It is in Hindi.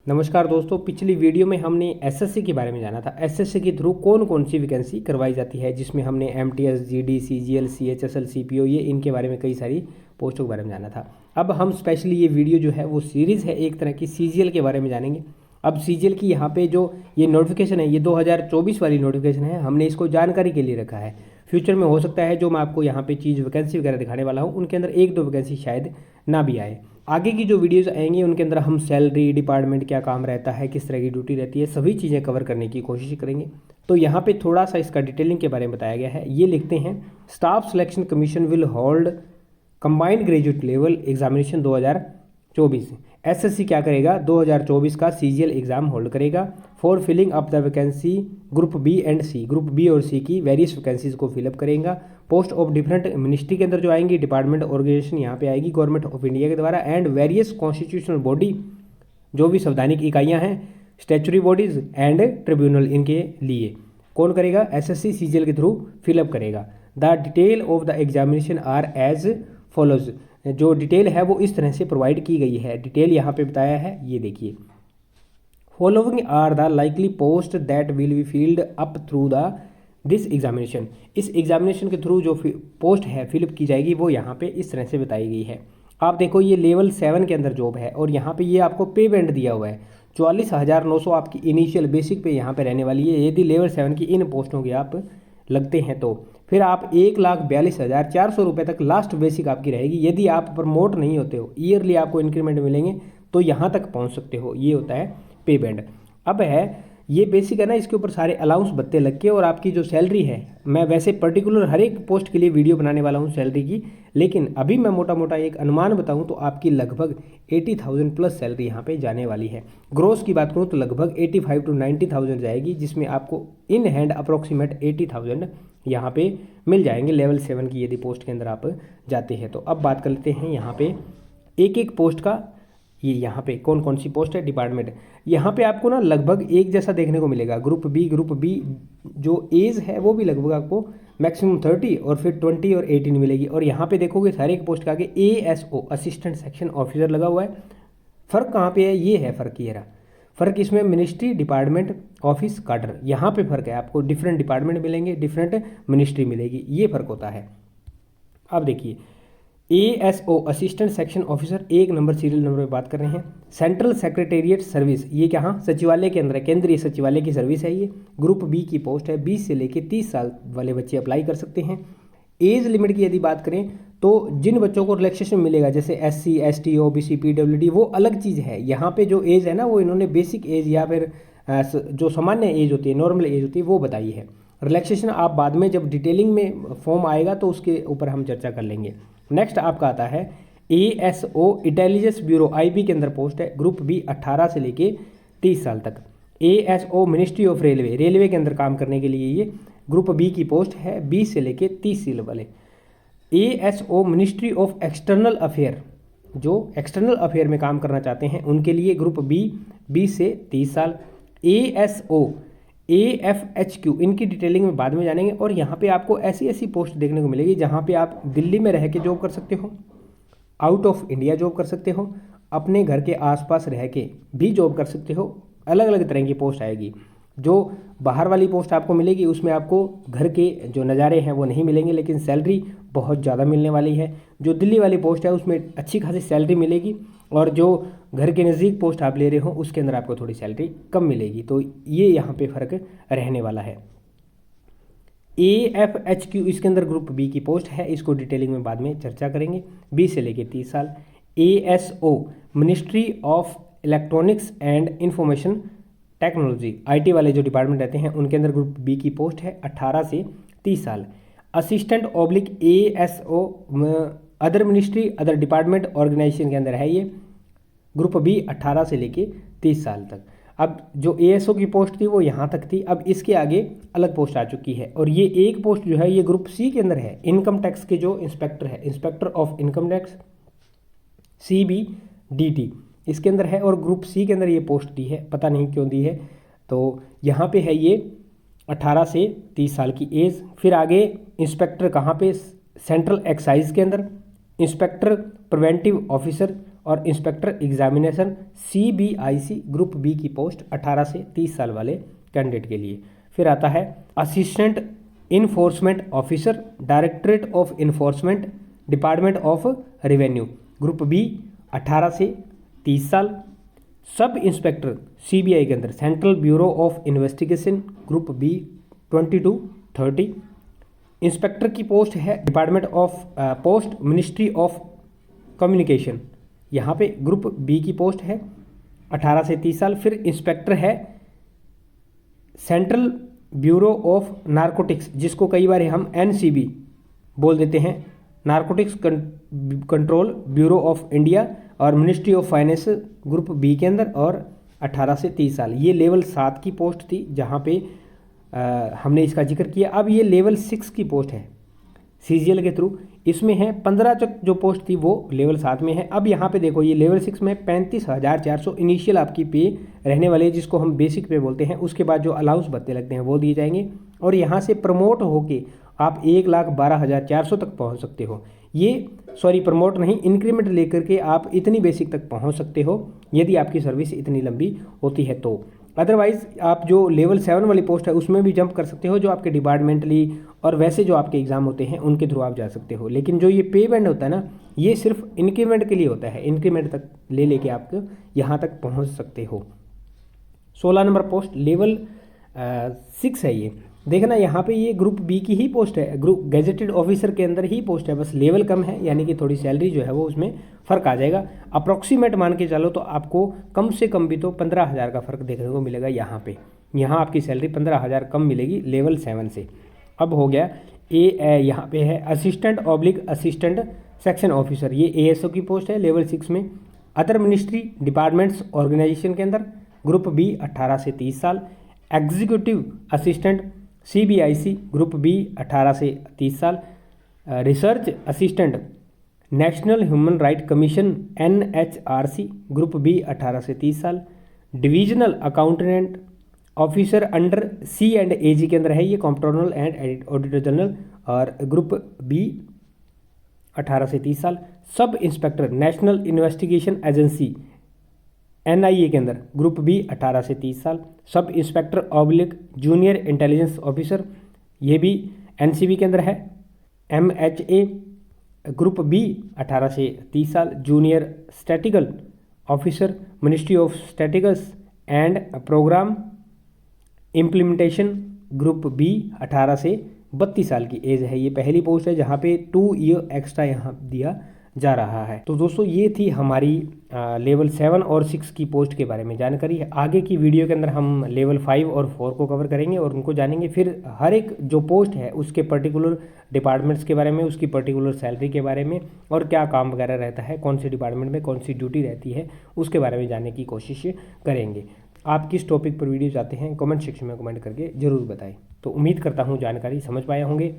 नमस्कार दोस्तों, पिछली वीडियो में हमने एसएससी के बारे में जाना था। एसएससी के थ्रू कौन कौन सी वैकेंसी करवाई जाती है, जिसमें हमने MTS, GD, CGL, CHSL, CPO ये इनके बारे में कई सारी पोस्टों के बारे में जाना था। अब हम स्पेशली ये वीडियो जो है वो सीरीज़ है एक तरह की, सीजीएल के बारे में जानेंगे। अब सीजीएल की यहाँ पे जो ये नोटिफिकेशन है ये 2024 वाली नोटिफिकेशन है, हमने इसको जानकारी के लिए रखा है। फ्यूचर में हो सकता है जो मैं आपको यहाँ पे चीज़ वैकेंसी वगैरह दिखाने वाला हूँ उनके अंदर एक दो वैकेंसी शायद ना भी आए। आगे की जो वीडियोस आएंगी उनके अंदर हम सैलरी, डिपार्टमेंट क्या काम रहता है, किस तरह की ड्यूटी रहती है, सभी चीज़ें कवर करने की कोशिश करेंगे। तो यहाँ पे थोड़ा सा इसका डिटेलिंग के बारे में बताया गया है। ये लिखते हैं, staff selection commission will hold combined graduate level examination 2024। SSC क्या करेगा, 2024 का सीजीएल एग्जाम होल्ड करेगा for filling up the vacancy group B and C. Group B और सी की वेरियस वैकेंसीज को फिलअप करेगा। पोस्ट ऑफ डिफरेंट मिनिस्ट्री के अंदर जो आएंगी, डिपार्टमेंट ऑर्गेनाइजेशन यहाँ पे आएगी गवर्नमेंट ऑफ इंडिया के द्वारा, एंड वेरियस कॉन्स्टिट्यूशनल बॉडी जो भी संवैधानिक इकाइयाँ हैं, स्टैचुरी बॉडीज एंड ट्रिब्यूनल, इनके लिए कौन करेगा, एसएससी सीजीएल के थ्रू फिलअप करेगा। The detail of the examination are as follows. जो डिटेल है वो इस तरह से प्रोवाइड की गई है। डिटेल यहाँ पे बताया है, ये देखिए, following are the likely post that will be filled up through the this examination. इस एग्जामिनेशन के थ्रू जो पोस्ट है फिलअप की जाएगी वो यहाँ पे इस तरह से बताई गई है। आप देखो, ये लेवल 7 के अंदर जॉब है और यहाँ पे ये आपको पे बैंड दिया हुआ है 44,900 आपकी इनिशियल बेसिक पे यहाँ पे रहने वाली है। यदि लेवल 7 की इन पोस्टों के आप लगते हैं तो फिर आप 1,42,400 रुपये तक लास्ट बेसिक आपकी रहेगी। यदि आप प्रमोट नहीं होते हो, ईयरली आपको इंक्रीमेंट मिलेंगे तो यहाँ तक पहुँच सकते हो। ये होता है पे बैंड। अब है ये बेसिक है ना, इसके ऊपर सारे अलाउंस भत्ते लग के और आपकी जो सैलरी है, मैं वैसे पर्टिकुलर हर एक पोस्ट के लिए वीडियो बनाने वाला हूँ सैलरी की, लेकिन अभी मैं मोटा मोटा एक अनुमान बताऊँ तो आपकी लगभग 80,000 प्लस सैलरी यहाँ पे जाने वाली है। ग्रोस की बात करूँ तो लगभग 85 to 90,000 जाएगी, जिसमें आपको इन हैंड अप्रोक्सीमेट 80,000 यहाँ पे मिल जाएंगे लेवल 7 की यदि पोस्ट के अंदर आप जाते हैं तो। अब बात कर लेते हैं यहाँ पे एक एक पोस्ट का। ये यहाँ पे कौन कौन सी पोस्ट है, डिपार्टमेंट, यहाँ पे आपको ना लगभग एक जैसा देखने को मिलेगा। ग्रुप बी जो एज है वो भी लगभग आपको मैक्सिमम 30 और फिर 20 और 18 मिलेगी। और यहाँ पे देखोगे सारे एक पोस्ट के आगे ASO असिस्टेंट सेक्शन ऑफिसर लगा हुआ है। फ़र्क कहाँ पे है, ये है फ़र्क, ये रहा फ़र्क। इसमें मिनिस्ट्री, डिपार्टमेंट, ऑफिस, काडर, यहाँ पे फ़र्क है। आपको डिफरेंट डिपार्टमेंट मिलेंगे, डिफरेंट मिनिस्ट्री मिलेगी, ये फ़र्क होता है। अब देखिए, ASO assistant section officer 1 number serial number पे बात कर रहे हैं। सेंट्रल सेक्रेटेरिएट सर्विस, ये क्या सचिवालय के अंदर है, केंद्रीय सचिवालय की सर्विस है ये। ग्रुप बी की पोस्ट है, 20 से लेके 30 साल वाले बच्चे अप्लाई कर सकते हैं। एज लिमिट की यदि बात करें तो जिन बच्चों को रिलैक्सेशन मिलेगा, जैसे SC, ST, OBC, PWD, वो अलग चीज़ है। यहाँ पे जो एज है ना वो इन्होंने बेसिक एज या फिर जो सामान्य एज होती है, नॉर्मल एज होती है, वो बताई है। रिलैक्सेशन आप बाद में जब डिटेलिंग में फॉर्म आएगा तो उसके ऊपर हम चर्चा कर लेंगे। नेक्स्ट आपका आता है ASO इंटेलिजेंस ब्यूरो, IB के अंदर पोस्ट है। ग्रुप बी 18 से लेके 30 साल तक। ASO ministry of railway, railway के अंदर काम करने के लिए ये ग्रुप बी की पोस्ट है, 20 से लेके 30 साल वाले। ASO ministry of external affair, जो एक्सटर्नल अफेयर में काम करना चाहते हैं उनके लिए ग्रुप बी 20 से 30 साल। ASO AFHQ, इनकी डिटेलिंग में बाद में जानेंगे। और यहाँ पे आपको ऐसी पोस्ट देखने को मिलेगी जहाँ पे आप दिल्ली में रह के जॉब कर सकते हो, आउट ऑफ इंडिया जॉब कर सकते हो, अपने घर के आसपास रह के भी जॉब कर सकते हो। अलग अलग तरह की पोस्ट आएगी। जो बाहर वाली पोस्ट आपको मिलेगी उसमें आपको घर के जो नज़ारे हैं वो नहीं मिलेंगे, लेकिन सैलरी बहुत ज़्यादा मिलने वाली है। जो दिल्ली वाली पोस्ट है उसमें अच्छी खासी सैलरी मिलेगी, और जो घर के नज़दीक पोस्ट आप ले रहे हो उसके अंदर आपको थोड़ी सैलरी कम मिलेगी। तो ये यहाँ पे फ़र्क रहने वाला है। AFHQ इसके अंदर ग्रुप बी की पोस्ट है, इसको डिटेलिंग में बाद में चर्चा करेंगे। 20 से लेके 30 साल। ASO ministry of electronics and information technology, IT वाले जो डिपार्टमेंट रहते हैं उनके अंदर ग्रुप बी की पोस्ट है, 18 से 30 साल। Assistant oblique ASO other ministry, other department organisation के अंदर है ये। ग्रुप बी 18 से लेके 30 साल तक। अब जो ASO की पोस्ट थी वो यहाँ तक थी, अब इसके आगे अलग पोस्ट आ चुकी है। और ये एक पोस्ट जो है ये ग्रुप सी के अंदर है, इनकम टैक्स के जो इंस्पेक्टर है, inspector of income tax, CBDT इसके अंदर है। और ग्रुप सी के अंदर ये पोस्ट दी है, पता नहीं क्यों दी है। तो यहाँ पे है ये 18 से 30 साल की एज। फिर आगे इंस्पेक्टर कहाँ पे, सेंट्रल एक्साइज के अंदर, इंस्पेक्टर प्रिवेंटिव ऑफिसर और inspector examination CBIC group B की पोस्ट 18 से 30 साल वाले कैंडिडेट के लिए। फिर आता है assistant enforcement officer, directorate of enforcement, department of revenue, group B 18 से 30 साल। सब इंस्पेक्टर CBI के अंदर, central bureau of investigation, group B 20 to 30। Inspector की पोस्ट है department of post ministry of communication, यहाँ पे ग्रुप बी की पोस्ट है 18 से 30 साल। फिर इंस्पेक्टर है सेंट्रल ब्यूरो ऑफ नारकोटिक्स, जिसको कई बार हम NCB बोल देते हैं, Narcotics Control Bureau of India, और Ministry of Finance group B के अंदर, और 18 से 30 साल। ये लेवल 7 की पोस्ट थी जहाँ पे हमने इसका जिक्र किया। अब ये लेवल 6 की पोस्ट है CGL के थ्रू, इसमें है 15 तक जो पोस्ट थी वो लेवल 7 में है। अब यहाँ पे देखो ये लेवल 6 में 35,400 इनिशियल आपकी पे रहने वाले, जिसको हम बेसिक पे बोलते हैं। उसके बाद जो अलाउंस भत्ते लगते हैं वो दिए जाएंगे, और यहाँ से प्रमोट होके आप 1,12,400 तक पहुँच सकते हो। ये प्रमोट नहीं, इंक्रीमेंट लेकर के आप इतनी बेसिक तक पहुँच सकते हो यदि आपकी सर्विस इतनी लंबी होती है तो। अदरवाइज़ आप जो लेवल 7 वाली पोस्ट है उसमें भी जंप कर सकते हो, जो आपके डिपार्टमेंटली और वैसे जो आपके एग्ज़ाम होते हैं उनके थ्रू आप जा सकते हो। लेकिन जो ये पे बैंड होता है ना, ये सिर्फ इंक्रीमेंट के लिए होता है, इंक्रीमेंट तक लेके आप यहाँ तक पहुँच सकते हो। 16 नंबर पोस्ट लेवल 6 है। ये देखना यहाँ पे ये ग्रुप बी की ही पोस्ट है, ग्रुप गैजेटेड ऑफिसर के अंदर ही पोस्ट है, बस लेवल कम है, यानी कि थोड़ी सैलरी जो है वो उसमें फ़र्क आ जाएगा। अप्रॉक्सीमेट मान के चलो तो आपको कम से कम भी तो 15,000 का फ़र्क देखने को मिलेगा यहाँ पे। यहाँ आपकी सैलरी 15,000 कम मिलेगी लेवल 7 से। अब हो गया यहाँ पे है असिस्टेंट सेक्शन ऑफिसर, ये ASO की पोस्ट है लेवल 6 में। अदर मिनिस्ट्री डिपार्टमेंट्स ऑर्गेनाइजेशन के अंदर, ग्रुप बी 18 से 30 साल। Executive assistant CBIC group B 18 से 30 साल। Research assistant national human right commission NHRC group B 18 से 30 साल। Divisional accountant officer under C&AG के अंदर है ये, कंप्ट्रोलर एंड ऑडिटर जनरल, और ग्रुप बी 18 से 30 साल। Sub inspector national investigation agency NIA के अंदर, ग्रुप बी 18 से 30 साल। Sub inspector oblique junior intelligence officer, ये भी NCB के अंदर है। MHA ग्रुप बी 18 से 30 साल। Junior statistical officer Ministry of Statistics and Programme Implementation, group B 18 से 32 साल की एज है। ये पहली पोस्ट है जहाँ पे 2 ईयर एक्स्ट्रा यहाँ दिया जा रहा है। तो दोस्तों ये थी हमारी लेवल 7 और 6 की पोस्ट के बारे में जानकारी। आगे की वीडियो के अंदर हम लेवल 5 और 4 को कवर करेंगे और उनको जानेंगे। फिर हर एक जो पोस्ट है उसके पर्टिकुलर डिपार्टमेंट्स के बारे में, उसकी पर्टिकुलर सैलरी के बारे में, और क्या काम वगैरह रहता है, कौन से डिपार्टमेंट में कौन सी ड्यूटी रहती है, उसके बारे में जानने की कोशिश करेंगे। आप किस टॉपिक पर वीडियो चाहते हैं कमेंट सेक्शन में कमेंट करके ज़रूर बताएं। तो उम्मीद करता हूँ जानकारी समझ पाए होंगे।